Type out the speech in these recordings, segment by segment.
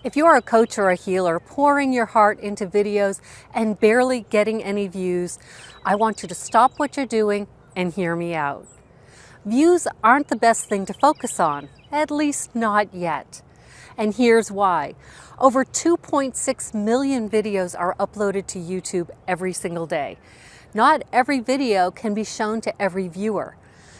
If you're a coach or a healer pouring your heart into videos and barely getting any views, I want you to stop what you're doing and hear me out. Views aren't the best thing to focus on, at least not yet. And here's why. Over 2.6 million videos are uploaded to YouTube every single day. Not every video can be shown to every viewer.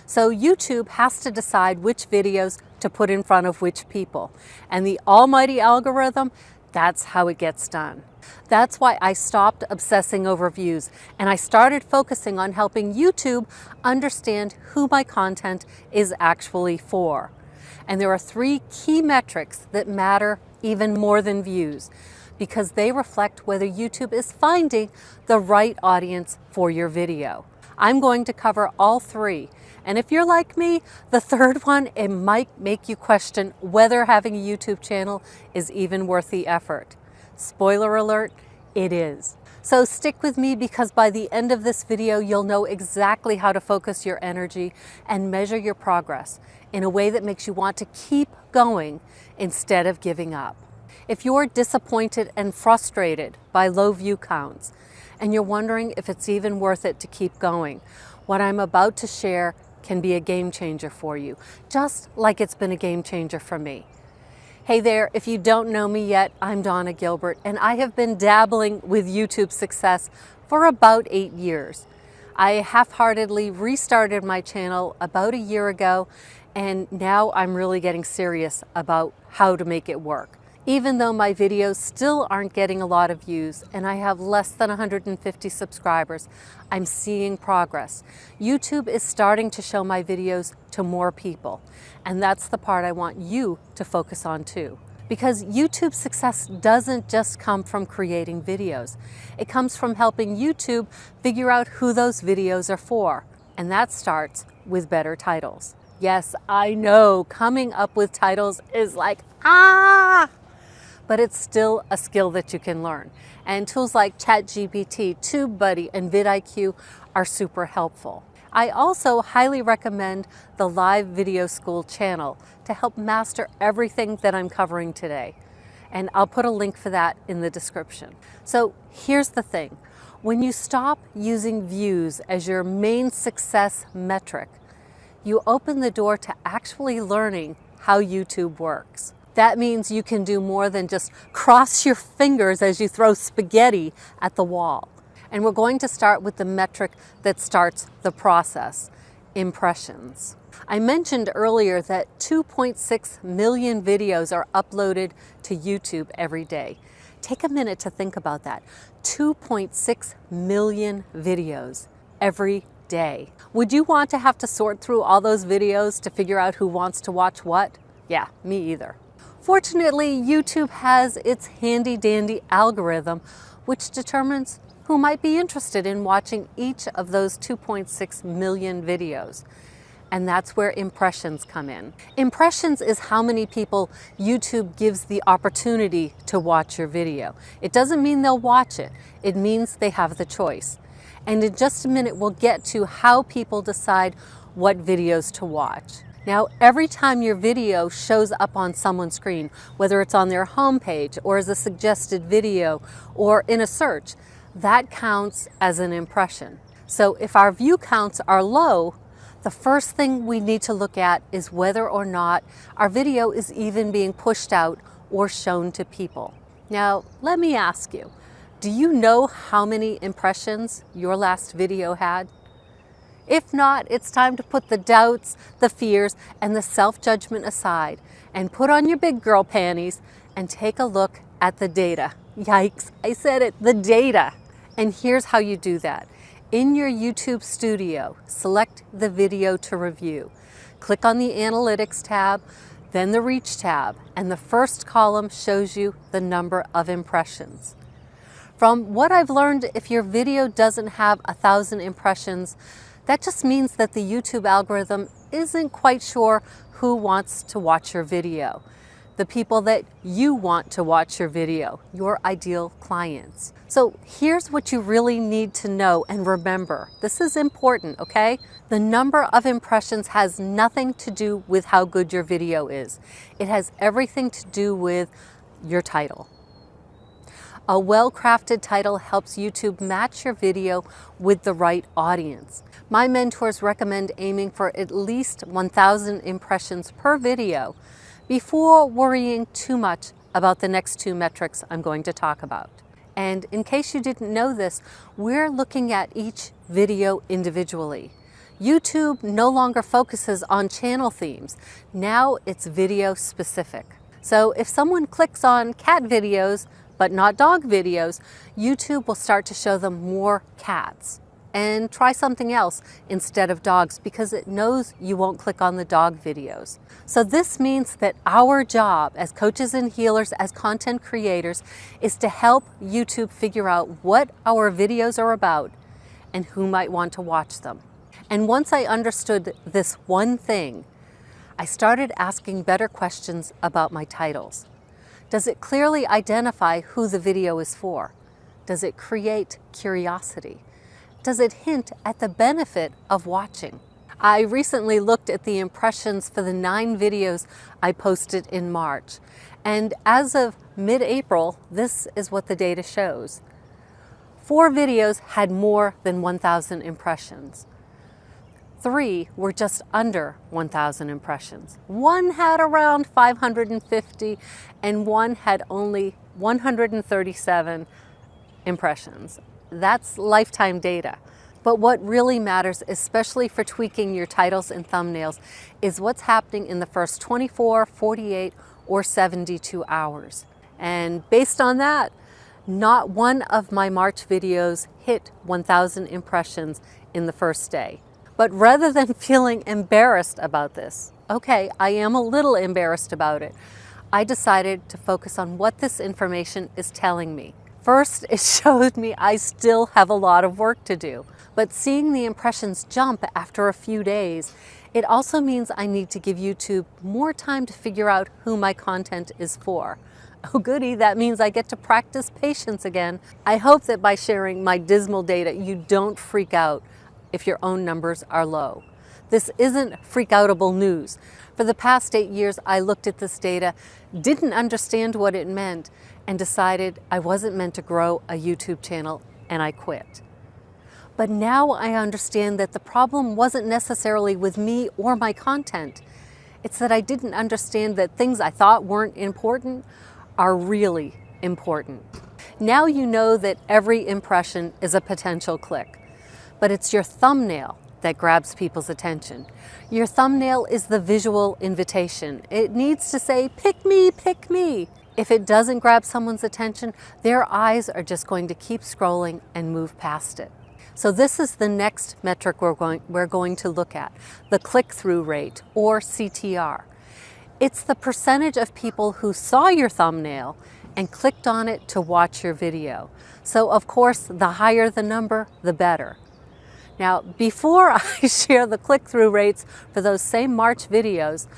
So YouTube has to decide which videos to put in front of which people. And the almighty algorithm, that's how it gets done. That's why I stopped obsessing over views and I started focusing on helping YouTube understand who my content is actually for. And there are 3 key metrics that matter even more than views, because they reflect whether YouTube is finding the right audience for your video. I'm going to cover all 3. And if you're like me, the 3rd one, it might make you question whether having a YouTube channel is even worth the effort. Spoiler alert, it is. So stick with me, because by the end of this video, you'll know exactly how to focus your energy and measure your progress in a way that makes you want to keep going instead of giving up. If you're disappointed and frustrated by low view counts, and you're wondering if it's even worth it to keep going, what I'm about to share can be a game changer for you, just like it's been a game changer for me. Hey there, if you don't know me yet, I'm Donna Gilbert, and I have been dabbling with YouTube success for about 8 years. I half-heartedly restarted my channel about a year ago, and now I'm really getting serious about how to make it work. Even though my videos still aren't getting a lot of views and I have less than 150 subscribers, I'm seeing progress. YouTube is starting to show my videos to more people, and that's the part I want you to focus on too. Because YouTube's success doesn't just come from creating videos. It comes from helping YouTube figure out who those videos are for, and that starts with better titles. Yes, I know coming up with titles is like, but it's still a skill that you can learn. And tools like ChatGPT, TubeBuddy, and vidIQ are super helpful. I also highly recommend the Live Video School channel to help master everything that I'm covering today. And I'll put a link for that in the description. So here's the thing. When you stop using views as your main success metric, you open the door to actually learning how YouTube works. That means you can do more than just cross your fingers as you throw spaghetti at the wall. And we're going to start with the metric that starts the process, impressions. I mentioned earlier that 2.6 million videos are uploaded to YouTube every day. Take a minute to think about that. 2.6 million videos every day. Would you want to have to sort through all those videos to figure out who wants to watch what? Yeah, me either. Fortunately, YouTube has its handy-dandy algorithm, which determines who might be interested in watching each of those 2.6 million videos. And that's where impressions come in. Impressions is how many people YouTube gives the opportunity to watch your video. It doesn't mean they'll watch it. It means they have the choice. And in just a minute, we'll get to how people decide what videos to watch. Now, every time your video shows up on someone's screen, whether it's on their homepage or as a suggested video or in a search, that counts as an impression. So if our view counts are low, the first thing we need to look at is whether or not our video is even being pushed out or shown to people. Now, let me ask you, do you know how many impressions your last video had? If not, it's time to put the doubts, the fears, and the self-judgment aside and put on your big girl panties and take a look at the data. Yikes, I said it, the data. And here's how you do that. In your YouTube studio, select the video to review. Click on the Analytics tab, then the Reach tab, and the first column shows you the number of impressions. From what I've learned, if your video doesn't have 1,000 impressions, that just means that the YouTube algorithm isn't quite sure who wants to watch your video. The people that you want to watch your video, your ideal clients. So here's what you really need to know and remember. This is important, okay? The number of impressions has nothing to do with how good your video is. It has everything to do with your title. A well-crafted title helps YouTube match your video with the right audience. My mentors recommend aiming for at least 1,000 impressions per video before worrying too much about the next two metrics I'm going to talk about. And in case you didn't know this, we're looking at each video individually. YouTube no longer focuses on channel themes. Now it's video specific. So if someone clicks on cat videos, but not dog videos, YouTube will start to show them more cats. And try something else instead of dogs because it knows you won't click on the dog videos. So this means that our job as coaches and healers, as content creators, is to help YouTube figure out what our videos are about and who might want to watch them. And once I understood this one thing, I started asking better questions about my titles. Does it clearly identify who the video is for? Does it create curiosity? Does it hint at the benefit of watching? I recently looked at the impressions for the 9 videos I posted in March. And as of mid-April, this is what the data shows. 4 videos had more than 1,000 impressions. 3 were just under 1,000 impressions. 1 had around 550 and 1 had only 137 impressions. That's lifetime data. But what really matters, especially for tweaking your titles and thumbnails, is what's happening in the first 24, 48, or 72 hours. And based on that, not one of my March videos hit 1,000 impressions in the first day. But rather than feeling embarrassed about this, okay, I am a little embarrassed about it, I decided to focus on what this information is telling me. First, it showed me I still have a lot of work to do. But seeing the impressions jump after a few days, it also means I need to give YouTube more time to figure out who my content is for. Oh goody, that means I get to practice patience again. I hope that by sharing my dismal data, you don't freak out if your own numbers are low. This isn't freak-outable news. For the past 8 years, I looked at this data, didn't understand what it meant, and decided I wasn't meant to grow a YouTube channel, and I quit. But now I understand that the problem wasn't necessarily with me or my content. It's that I didn't understand that things I thought weren't important are really important. Now you know that every impression is a potential click, but it's your thumbnail that grabs people's attention. Your thumbnail is the visual invitation. It needs to say, pick me, pick me. If it doesn't grab someone's attention, their eyes are just going to keep scrolling and move past it. So this is the next metric we're going to look at, the click-through rate, or CTR. It's the percentage of people who saw your thumbnail and clicked on it to watch your video. So of course, the higher the number, the better. Now, before I share the click-through rates for those same March videos,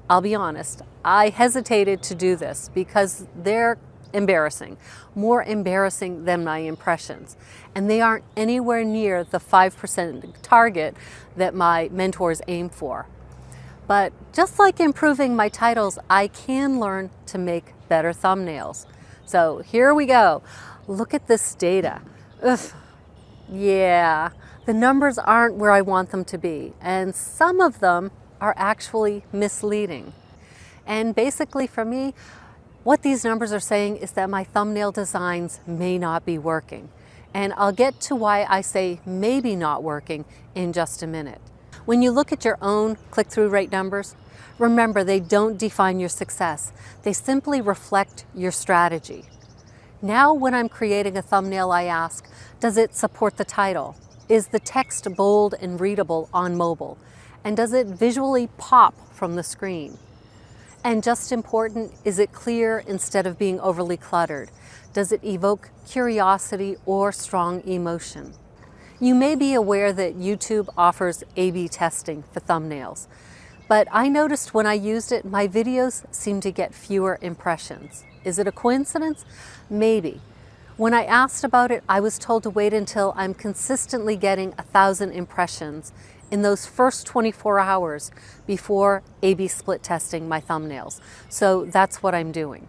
I'll be honest, I hesitated to do this because they're embarrassing, more embarrassing than my impressions. And they aren't anywhere near the 5% target that my mentors aim for. But just like improving my titles, I can learn to make better thumbnails. So here we go. Look at this data. Ugh. Yeah, the numbers aren't where I want them to be, and some of them are actually misleading. And basically for me, what these numbers are saying is that my thumbnail designs may not be working. And I'll get to why I say maybe not working in just a minute. When you look at your own click-through rate numbers, remember they don't define your success. They simply reflect your strategy. Now when I'm creating a thumbnail, I ask, does it support the title? Is the text bold and readable on mobile? And does it visually pop from the screen? And just important, is it clear instead of being overly cluttered? Does it evoke curiosity or strong emotion? You may be aware that YouTube offers A/B testing for thumbnails, but I noticed when I used it, my videos seemed to get fewer impressions. Is it a coincidence? Maybe. When I asked about it, I was told to wait until I'm consistently getting 1,000 impressions in those first 24 hours before A/B split testing my thumbnails. So that's what I'm doing.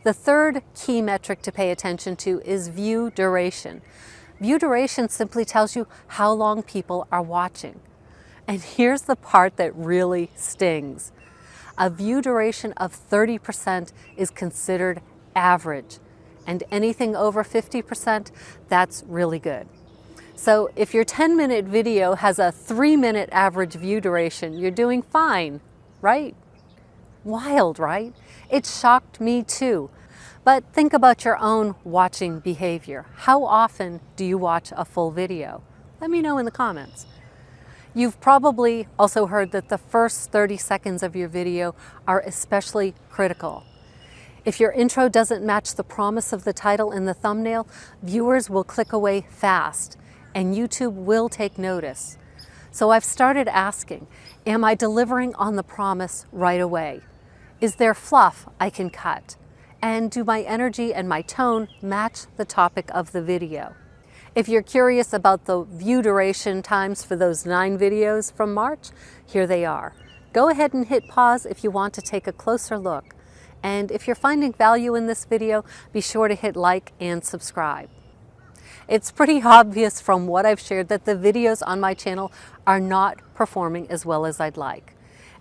The third key metric to pay attention to is view duration. View duration simply tells you how long people are watching. And here's the part that really stings. A view duration of 30% is considered average, and anything over 50%, that's really good. So if your 10-minute video has a 3-minute average view duration, you're doing fine, right? Wild, right? It shocked me too. But think about your own watching behavior. How often do you watch a full video? Let me know in the comments. You've probably also heard that the first 30 seconds of your video are especially critical. If your intro doesn't match the promise of the title and the thumbnail, viewers will click away fast, and YouTube will take notice. So I've started asking, am I delivering on the promise right away? Is there fluff I can cut? And do my energy and my tone match the topic of the video? If you're curious about the view duration times for those 9 videos from March, here they are. Go ahead and hit pause if you want to take a closer look. And if you're finding value in this video, be sure to hit like and subscribe. It's pretty obvious from what I've shared that the videos on my channel are not performing as well as I'd like.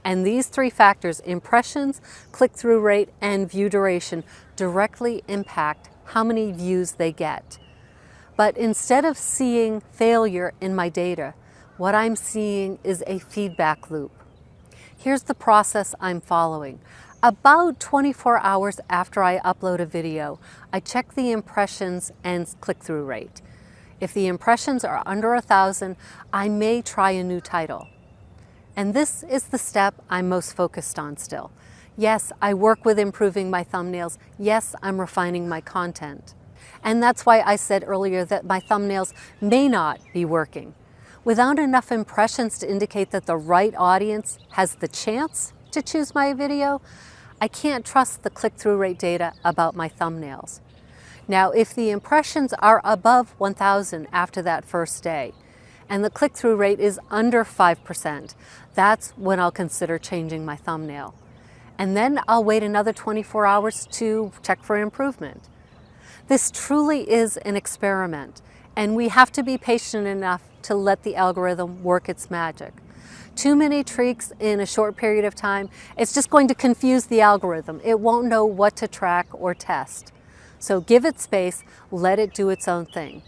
And these 3 factors, impressions, click-through rate, and view duration, directly impact how many views they get. But instead of seeing failure in my data, what I'm seeing is a feedback loop. Here's the process I'm following. About 24 hours after I upload a video, I check the impressions and click-through rate. If the impressions are under 1,000, I may try a new title. And this is the step I'm most focused on still. Yes, I work with improving my thumbnails. Yes, I'm refining my content. And that's why I said earlier that my thumbnails may not be working. Without enough impressions to indicate that the right audience has the chance to choose my video, I can't trust the click-through rate data about my thumbnails. Now, if the impressions are above 1,000 after that first day, and the click-through rate is under 5%, that's when I'll consider changing my thumbnail. And then I'll wait another 24 hours to check for improvement. This truly is an experiment, and we have to be patient enough to let the algorithm work its magic. Too many tweaks in a short period of time, it's just going to confuse the algorithm. It won't know what to track or test. So give it space, let it do its own thing.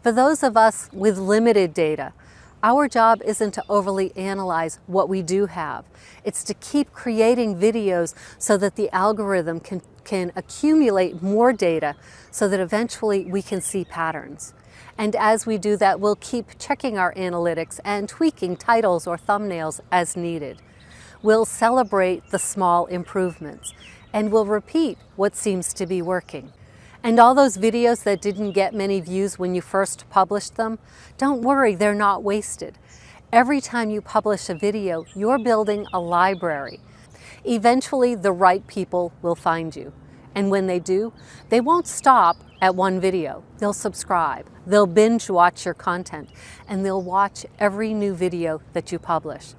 For those of us with limited data, our job isn't to overly analyze what we do have. It's to keep creating videos so that the algorithm can accumulate more data so that eventually we can see patterns. And as we do that, we'll keep checking our analytics and tweaking titles or thumbnails as needed. We'll celebrate the small improvements, and we'll repeat what seems to be working. And all those videos that didn't get many views when you first published them, don't worry, they're not wasted. Every time you publish a video, you're building a library. Eventually, the right people will find you. And when they do, they won't stop at one video. They'll subscribe, they'll binge watch your content, and they'll watch every new video that you publish.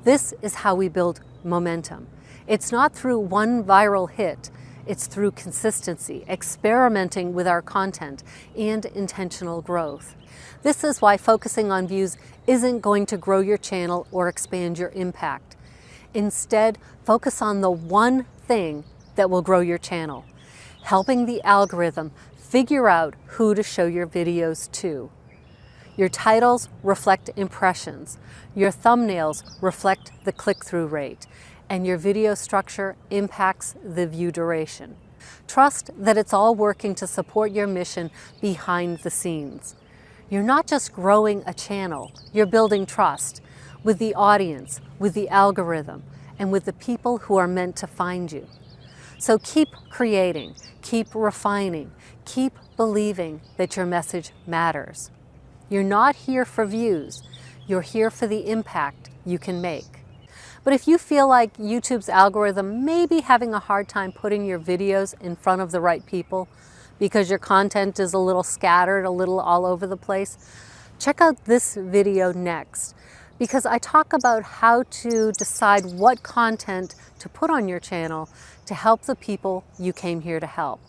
This is how we build momentum. It's not through one viral hit. It's through consistency, experimenting with our content, and intentional growth. This is why focusing on views isn't going to grow your channel or expand your impact. Instead, focus on the one thing that will grow your channel, helping the algorithm figure out who to show your videos to. Your titles reflect impressions, your thumbnails reflect the click-through rate, and your video structure impacts the view duration. Trust that it's all working to support your mission behind the scenes. You're not just growing a channel, you're building trust with the audience, with the algorithm, and with the people who are meant to find you. So keep creating, keep refining, keep believing that your message matters. You're not here for views, you're here for the impact you can make. But if you feel like YouTube's algorithm may be having a hard time putting your videos in front of the right people because your content is a little scattered, a little all over the place, check out this video next, because I talk about how to decide what content to put on your channel to help the people you came here to help.